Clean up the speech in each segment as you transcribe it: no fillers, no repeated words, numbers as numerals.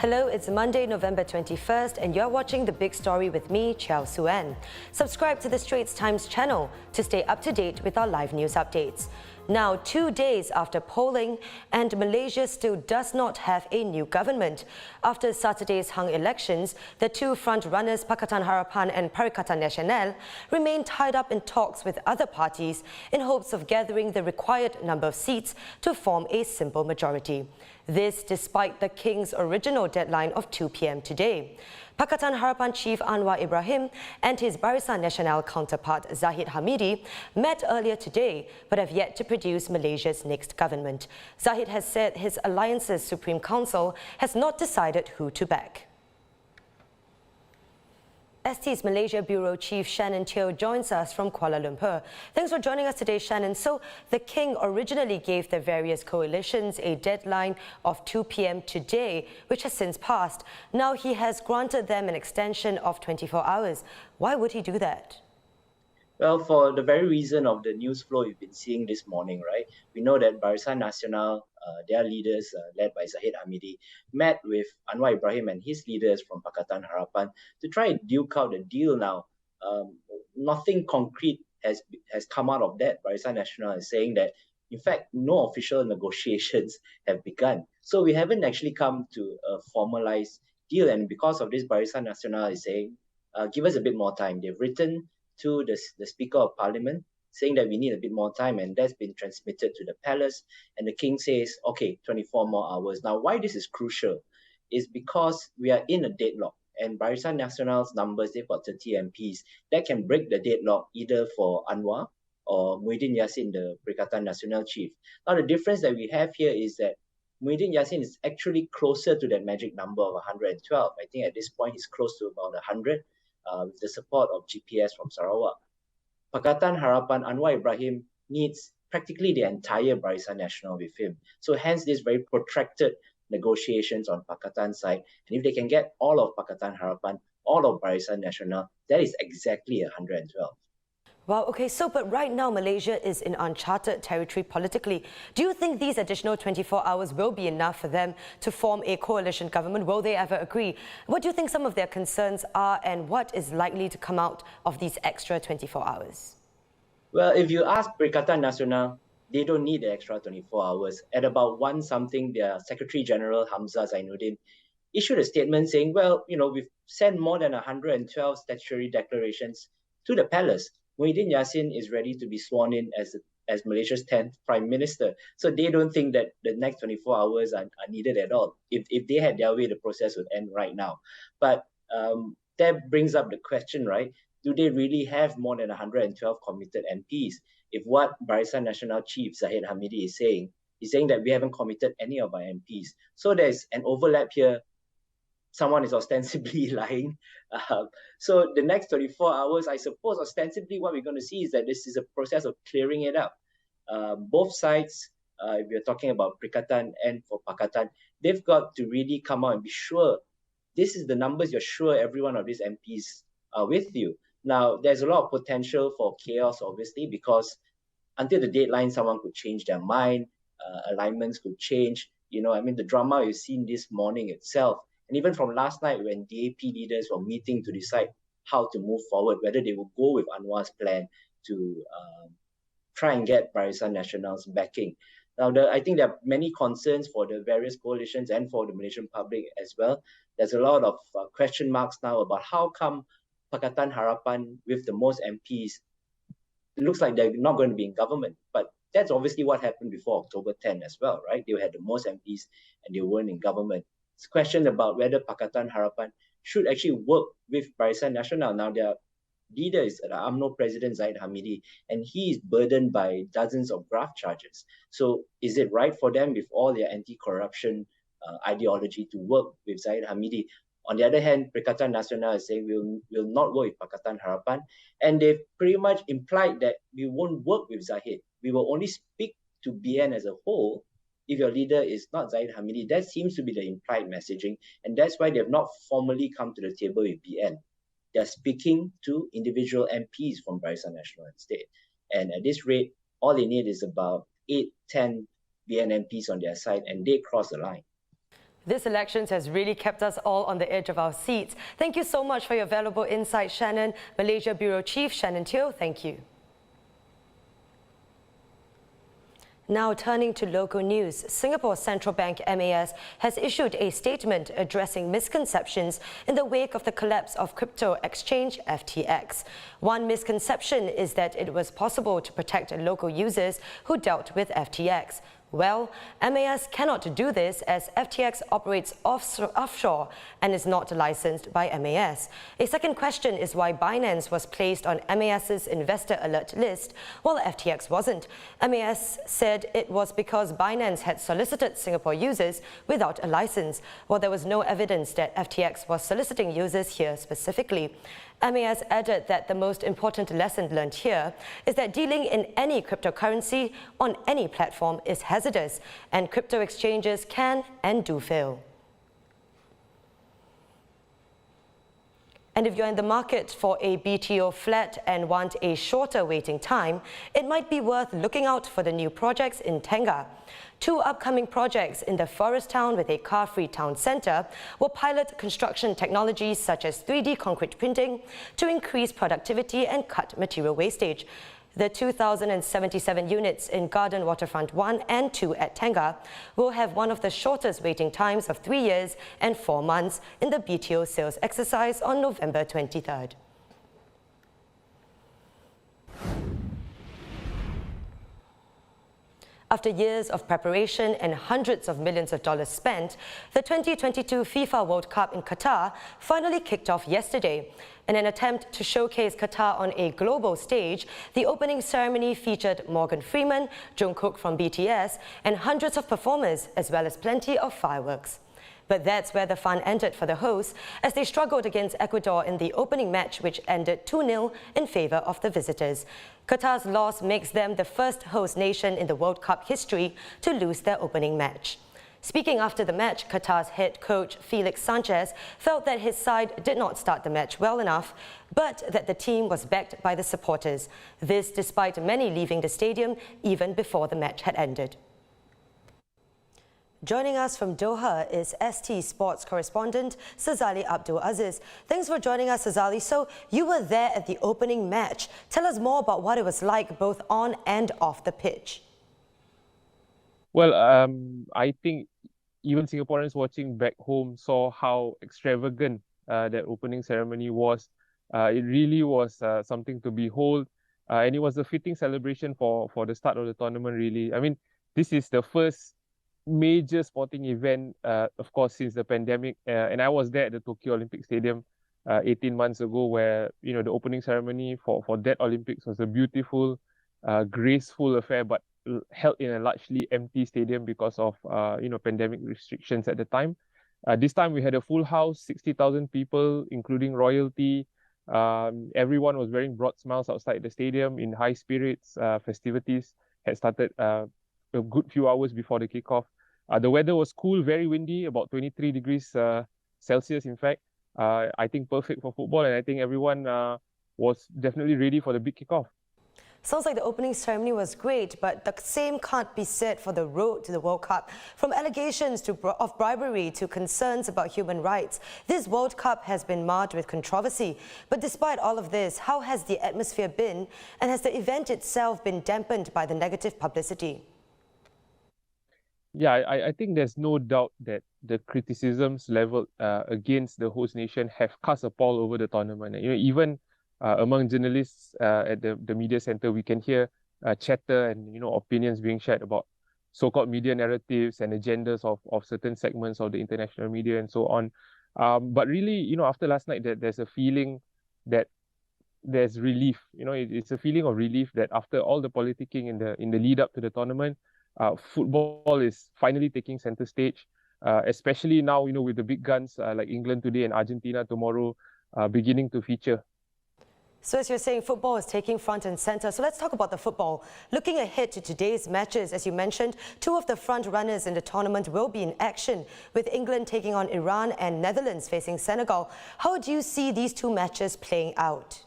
Hello, it's Monday, November 21st, and you're watching The Big Story with me, Chiao Suen. Subscribe to the Straits Times channel to stay up to date with our live news updates. Now, 2 days after polling, and Malaysia still does not have a new government. After Saturday's hung elections, the two front-runners Pakatan Harapan and Perikatan Nasional remain tied up in talks with other parties in hopes of gathering the required number of seats to form a simple majority. This despite the King's original deadline of 2 p.m. today. Pakatan Harapan Chief Anwar Ibrahim and his Barisan Nasional counterpart Zahid Hamidi met earlier today but have yet to produce Malaysia's next government. Zahid has said his alliance's Supreme Council has not decided who to back. ST's Malaysia Bureau Chief Shannon Teo joins us from Kuala Lumpur. Thanks for joining us today, Shannon. So, the King originally gave the various coalitions a deadline of 2 p.m. today, which has since passed. Now he has granted them an extension of 24 hours. Why would he do that? Well, for the very reason of the news flow you've been seeing this morning, right? We know that Barisan Nasional, their leaders, led by Zahid Hamidi, met with Anwar Ibrahim and his leaders from Pakatan Harapan to try and duke out a deal now. Nothing concrete has come out of that. Barisan Nasional is saying that, in fact, no official negotiations have begun. So we haven't actually come to a formalized deal. And because of this, Barisan Nasional is saying, give us a bit more time. They've written to the Speaker of Parliament, saying that we need a bit more time, and that's been transmitted to the palace. And the King says, okay, 24 more hours. Now, why this is crucial is because we are in a deadlock, and Barisan Nasional's numbers, they've got 30 MPs. That can break the deadlock either for Anwar or Muhyiddin Yassin, the Perikatan Nasional chief. Now, the difference that we have here is that Muhyiddin Yassin is actually closer to that magic number of 112. I think at this point, he's close to about 100. With the support of GPS from Sarawak. Pakatan Harapan, Anwar Ibrahim needs practically the entire Barisan Nasional with him. So hence this very protracted negotiations on Pakatan side. And if they can get all of Pakatan Harapan, all of Barisan Nasional, that is exactly 112. Wow, okay, but right now Malaysia is in uncharted territory politically. Do you think these additional 24 hours will be enough for them to form a coalition government? Will they ever agree? What do you think some of their concerns are, and what is likely to come out of these extra 24 hours? Well, if you ask Perikatan Nasional, they don't need the extra 24 hours. At about 1 something, their Secretary General Hamzah Zainuddin issued a statement saying, well, we've sent more than 112 statutory declarations to the palace. Muhyiddin Yassin is ready to be sworn in as Malaysia's 10th Prime Minister. So they don't think that the next 24 hours are needed at all. If they had their way, the process would end right now. But that brings up the question, right? Do they really have more than 112 committed MPs? If what Barisan Nasional Chief Zahid Hamidi is saying, he's saying that we haven't committed any of our MPs. So there's an overlap here. Someone is ostensibly lying. So the next 24 hours, I suppose, ostensibly what we're going to see is that this is a process of clearing it up. Both sides, if you're talking about Perikatan and for Pakatan, they've got to really come out and be sure this is the numbers you're sure every one of these MPs are with you. Now, there's a lot of potential for chaos, obviously, because until the deadline, someone could change their mind, alignments could change. The drama you've seen this morning itself, and even from last night when DAP leaders were meeting to decide how to move forward, whether they will go with Anwar's plan to try and get Barisan Nasional's backing. Now, I think there are many concerns for the various coalitions and for the Malaysian public as well. There's a lot of question marks now about how come Pakatan Harapan with the most MPs, it looks like they're not going to be in government. But that's obviously what happened before October 10 as well, right? They had the most MPs and they weren't in government. It's a question about whether Pakatan Harapan should actually work with Barisan Nasional. Now, their leader is the UMNO President Zahid Hamidi, and he is burdened by dozens of graft charges. So is it right for them with all their anti-corruption ideology to work with Zahid Hamidi? On the other hand, Perikatan Nasional is saying we'll not work with Pakatan Harapan, and they've pretty much implied that we won't work with Zahid. We will only speak to BN as a whole if your leader is not Zahid Hamidi. That seems to be the implied messaging, and that's why they've not formally come to the table with BN. They're speaking to individual MPs from Barisan Nasional instead. And at this rate, all they need is about 8-10 BN MPs on their side, and they cross the line. This elections has really kept us all on the edge of our seats. Thank you so much for your valuable insight, Shannon. Malaysia Bureau Chief Shannon Teo, thank you. Now turning to local news, Singapore Central Bank MAS has issued a statement addressing misconceptions in the wake of the collapse of crypto exchange FTX. One misconception is that it was possible to protect local users who dealt with FTX. Well, MAS cannot do this as FTX operates offshore and is not licensed by MAS. A second question is why Binance was placed on MAS's investor alert list while FTX wasn't. MAS said it was because Binance had solicited Singapore users without a license, while there was no evidence that FTX was soliciting users here specifically. MAS added that the most important lesson learned here is that dealing in any cryptocurrency on any platform is hazardous, and crypto exchanges can and do fail. And if you're in the market for a BTO flat and want a shorter waiting time, it might be worth looking out for the new projects in TENGAH. Two upcoming projects in the forest town with a car-free town centre will pilot construction technologies such as 3D concrete printing to increase productivity and cut material wastage. The 2,077 units in Garden Waterfront 1 and 2 at TENGAH will have one of the shortest waiting times of 3 years and 4 months in the BTO sales exercise on November 23rd. After years of preparation and hundreds of millions of dollars spent, the 2022 FIFA World Cup in Qatar finally kicked off yesterday. In an attempt to showcase Qatar on a global stage, the opening ceremony featured Morgan Freeman, Jungkook from BTS, and hundreds of performers, as well as plenty of fireworks. But that's where the fun ended for the hosts, as they struggled against Ecuador in the opening match, which ended 2-0 in favour of the visitors. Qatar's loss makes them the first host nation in the World Cup history to lose their opening match. Speaking after the match, Qatar's head coach Felix Sanchez felt that his side did not start the match well enough, but that the team was backed by the supporters. This despite many leaving the stadium even before the match had ended. Joining us from Doha is ST Sports correspondent Sazali Abdul Aziz. Thanks for joining us, Sazali. So you were there at the opening match. Tell us more about what it was like both on and off the pitch. Well, I think even Singaporeans watching back home saw how extravagant that opening ceremony was. It really was something to behold, and it was a fitting celebration for the start of the tournament, really. I mean, this is the first major sporting event, of course, since the pandemic, and I was there at the Tokyo Olympic Stadium 18 months ago, where the opening ceremony for that Olympics was a beautiful, graceful affair, but held in a largely empty stadium because of pandemic restrictions at the time. This time we had a full house, 60,000 people, including royalty. Everyone was wearing broad smiles outside the stadium, in high spirits. Festivities had started a good few hours before the kickoff. The weather was cool, very windy, about 23 degrees Celsius, in fact. I think perfect for football, and I think everyone was definitely ready for the big kickoff. Sounds like the opening ceremony was great, but the same can't be said for the road to the World Cup. From allegations of bribery to concerns about human rights, this World Cup has been marred with controversy. But despite all of this, how has the atmosphere been, and has the event itself been dampened by the negative publicity? Yeah, I think there's no doubt that the criticisms leveled against the host nation have cast a pall over the tournament. Even among journalists at the media center, we can hear chatter and opinions being shared about so-called media narratives and agendas of certain segments of the international media and so on. But really, after last night, there's a feeling that there's relief. It's a feeling of relief that after all the politicking in the lead up to the tournament, football is finally taking center stage, especially now, with the big guns like England today and Argentina tomorrow beginning to feature. So as you're saying, football is taking front and center. So let's talk about the football. Looking ahead to today's matches, as you mentioned, two of the front runners in the tournament will be in action, with England taking on Iran and Netherlands facing Senegal. How do you see these two matches playing out?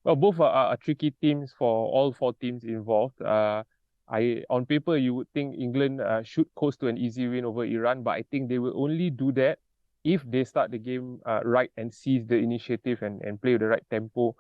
Well, both are tricky teams for all four teams involved. On paper, you would think England should coast to an easy win over Iran, but I think they will only do that if they start the game right and seize the initiative and play with the right tempo.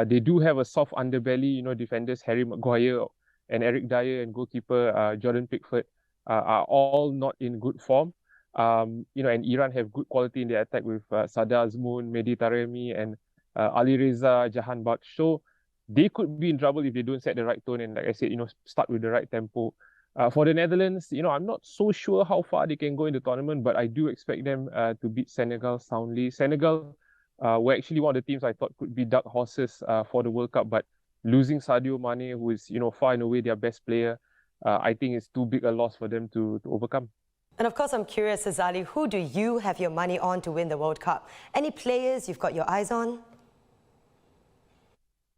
They do have a soft underbelly, defenders Harry Maguire and Eric Dyer and goalkeeper Jordan Pickford are all not in good form. And Iran have good quality in their attack with Sada Azmoun, Mehdi Taremi, and Ali Reza Jahan Baksh. So they could be in trouble if they don't set the right tone and, like I said, start with the right tempo. For the Netherlands, I'm not so sure how far they can go in the tournament, but I do expect them to beat Senegal soundly. Senegal were actually one of the teams I thought could be dark horses for the World Cup, but losing Sadio Mane, who is far and away their best player, I think it's too big a loss for them to overcome. And of course, I'm curious, Azali, who do you have your money on to win the World Cup? Any players you've got your eyes on?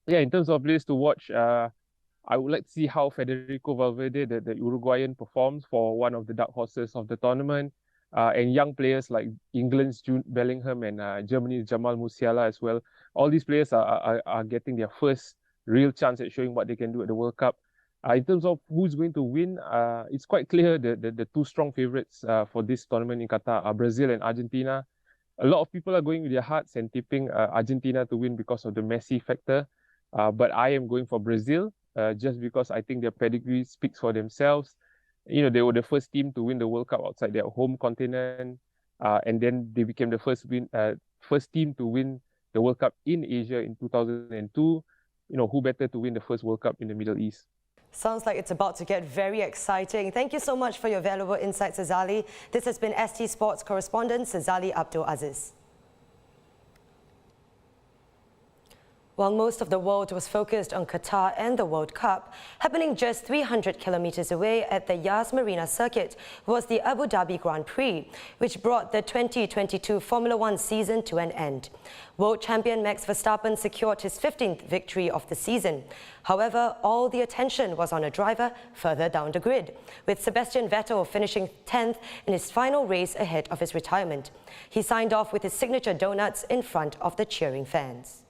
Yeah, in terms of players to watch, I would like to see how Federico Valverde, the Uruguayan, performs for one of the dark horses of the tournament. And young players like England's Jude Bellingham and Germany's Jamal Musiala as well. All these players are getting their first real chance at showing what they can do at the World Cup. In terms of who's going to win, it's quite clear the two strong favourites for this tournament in Qatar are Brazil and Argentina. A lot of people are going with their hearts and tipping Argentina to win because of the Messi factor. But I am going for Brazil just because I think their pedigree speaks for themselves. They were the first team to win the World Cup outside their home continent, and then they became the first team to win the World Cup in Asia in 2002. Who better to win the first World Cup in the Middle East? Sounds like it's about to get very exciting. Thank you so much for your valuable insights, Azali. This has been ST Sports correspondent Azali Abdul Aziz. While most of the world was focused on Qatar and the World Cup, happening just 300 kilometers away at the Yas Marina circuit was the Abu Dhabi Grand Prix, which brought the 2022 Formula One season to an end. World champion Max Verstappen secured his 15th victory of the season. However, all the attention was on a driver further down the grid, with Sebastian Vettel finishing 10th in his final race ahead of his retirement. He signed off with his signature donuts in front of the cheering fans.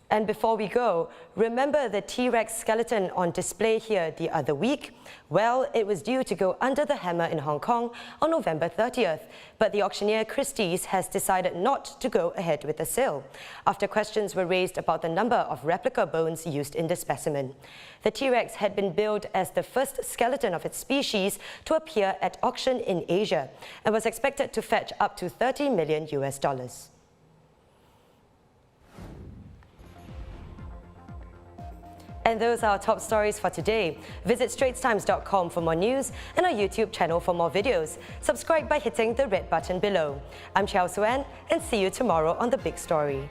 And before we go, remember the T-Rex skeleton on display here the other week? Well, it was due to go under the hammer in Hong Kong on November 30th, but the auctioneer Christie's has decided not to go ahead with the sale, after questions were raised about the number of replica bones used in the specimen. The T-Rex had been billed as the first skeleton of its species to appear at auction in Asia, and was expected to fetch up to $30 million. And those are our top stories for today. Visit straitstimes.com for more news and our YouTube channel for more videos. Subscribe by hitting the red button below. I'm Chao Suen, and see you tomorrow on The Big Story.